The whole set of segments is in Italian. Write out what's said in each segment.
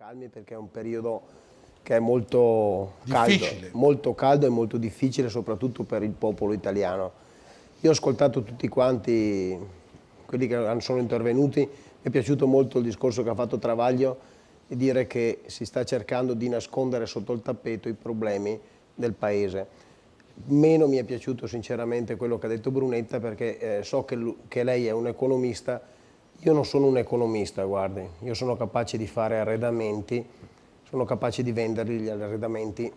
calmi perché è un periodo che è molto caldo e molto difficile, soprattutto per il popolo italiano. Io ho ascoltato tutti quanti quelli che sono intervenuti, mi è piaciuto molto il discorso che ha fatto Travaglio e dire che si sta cercando di nascondere sotto il tappeto i problemi del Paese. Meno mi è piaciuto sinceramente quello che ha detto Brunetta, perché so che lei è un economista. Io non sono un economista, guardi, io sono capace di fare arredamenti, sono capace di venderli gli arredamenti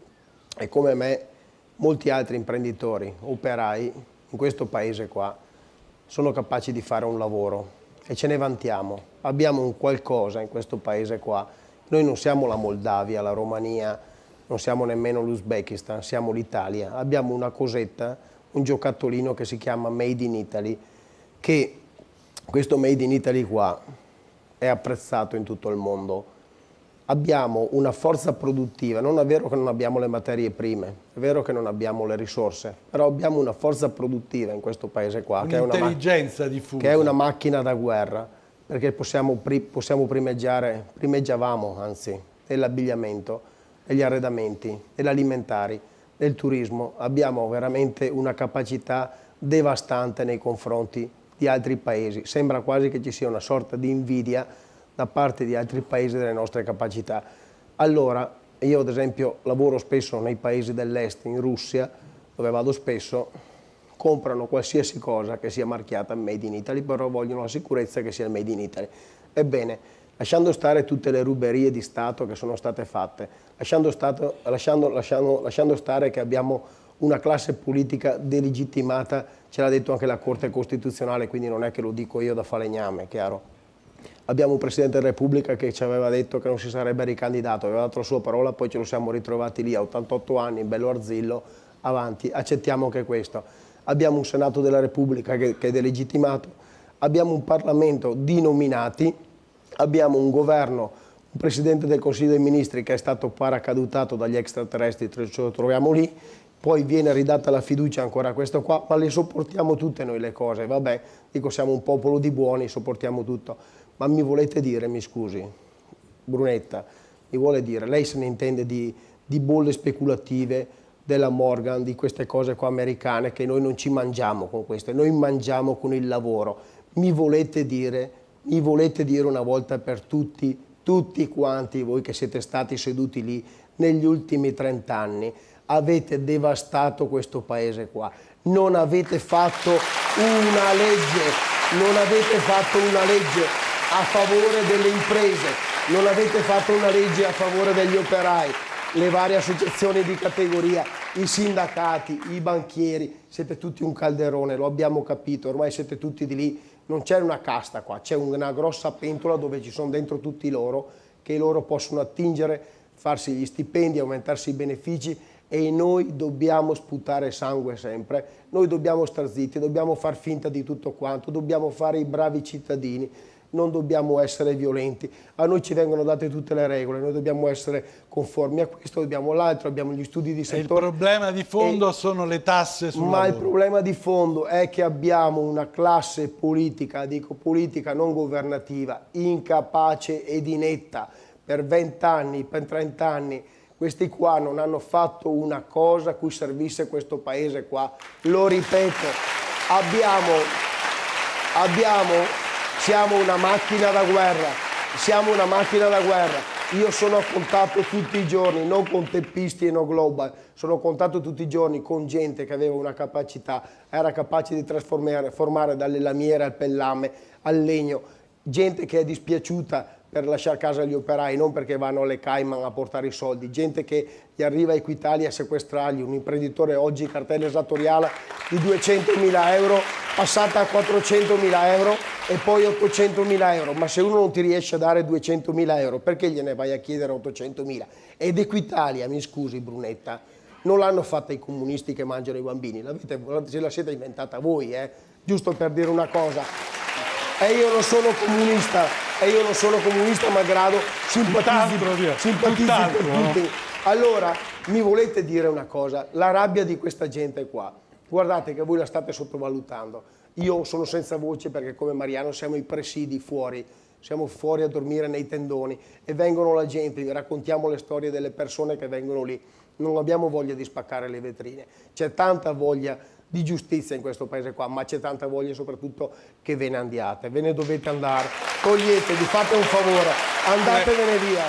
e come me molti altri imprenditori, operai in questo paese qua sono capaci di fare un lavoro e ce ne vantiamo. Abbiamo un qualcosa in questo paese qua. Noi non siamo la Moldavia, la Romania, non siamo nemmeno l'Uzbekistan, siamo l'Italia. Abbiamo una cosetta, un giocattolino che si chiama Made in Italy, che questo Made in Italy qua è apprezzato in tutto il mondo. Abbiamo una forza produttiva, non è vero che non abbiamo le materie prime, è vero che non abbiamo le risorse, però abbiamo una forza produttiva in questo paese qua, un'intelligenza diffusa, che è una macchina da guerra, perché possiamo primeggiavamo anzi, nell'abbigliamento, negli arredamenti, nell'alimentari, nel turismo. Abbiamo veramente una capacità devastante nei confronti di altri paesi. Sembra quasi che ci sia una sorta di invidia da parte di altri paesi delle nostre capacità. Allora, io ad esempio lavoro spesso nei paesi dell'est, in Russia, dove vado spesso, comprano qualsiasi cosa che sia marchiata Made in Italy, però vogliono la sicurezza che sia Made in Italy. Ebbene, lasciando stare tutte le ruberie di Stato che sono state fatte, lasciando stare che abbiamo una classe politica delegittimata, ce l'ha detto anche la Corte Costituzionale, quindi non è che lo dico io da falegname, chiaro? Abbiamo un Presidente della Repubblica che ci aveva detto che non si sarebbe ricandidato, aveva dato la sua parola, poi ce lo siamo ritrovati lì a 88 anni, bello arzillo, avanti, accettiamo che questo. Abbiamo un Senato della Repubblica che è delegittimato, abbiamo un Parlamento di nominati, abbiamo un governo, un Presidente del Consiglio dei Ministri che è stato paracadutato dagli extraterrestri, ce lo troviamo lì, poi viene ridata la fiducia ancora a questo qua, ma le sopportiamo tutte noi le cose, vabbè, dico siamo un popolo di buoni, sopportiamo tutto. Ma mi volete dire, mi scusi, Brunetta, mi vuole dire, lei se ne intende di bolle speculative, della Morgan, di queste cose qua americane che noi non ci mangiamo con queste, noi mangiamo con il lavoro. Mi volete dire una volta per tutti quanti voi che siete stati seduti lì negli ultimi 30 anni, avete devastato questo paese qua, non avete fatto una legge a favore delle imprese, non avete fatto una legge a favore degli operai, le varie associazioni di categoria, i sindacati, i banchieri, siete tutti un calderone, lo abbiamo capito, ormai siete tutti di lì, non c'è una casta qua, c'è una grossa pentola dove ci sono dentro tutti loro, che loro possono attingere, farsi gli stipendi, aumentarsi i benefici e noi dobbiamo sputare sangue sempre, noi dobbiamo star zitti, dobbiamo far finta di tutto quanto, dobbiamo fare i bravi cittadini, non dobbiamo essere violenti, a noi ci vengono date tutte le regole, noi dobbiamo essere conformi a questo, dobbiamo l'altro, abbiamo gli studi di settore. Il problema di fondo sono le tasse sul lavoro. Ma il problema di fondo è che abbiamo una classe politica, dico politica non governativa, incapace ed inetta. Per 20 anni, per 30 anni, questi qua non hanno fatto una cosa a cui servisse questo paese qua. Lo ripeto, siamo una macchina da guerra, siamo una macchina da guerra. Io sono a contatto tutti i giorni, non con teppisti e no global, sono a contatto tutti i giorni con gente che aveva una capacità, era capace di trasformare dalle lamiere al pellame, al legno, gente che è dispiaciuta per lasciare a casa gli operai, non perché vanno alle Cayman a portare i soldi, gente che gli arriva a Equitalia a sequestrargli, un imprenditore oggi cartella esattoriale di 200.000 euro, passata a 400.000 euro e poi 800.000 euro, ma se uno non ti riesce a dare 200.000 euro, perché gliene vai a chiedere 800.000? Ed Equitalia, mi scusi Brunetta, non l'hanno fatta i comunisti che mangiano i bambini, se la siete inventata voi, giusto per dire una cosa. E io non sono comunista, malgrado simpatizzi per tutti. Allora, mi volete dire una cosa? La rabbia di questa gente qua, guardate che voi la state sottovalutando. Io sono senza voce perché come Mariano siamo i presidi fuori siamo fuori a dormire nei tendoni e vengono la gente, raccontiamo le storie delle persone che vengono lì. Non abbiamo voglia di spaccare le vetrine, c'è tanta voglia di giustizia in questo paese qua, ma c'è tanta voglia soprattutto che ve ne andiate, ve ne dovete andare, toglietevi, fate un favore, andatevene via.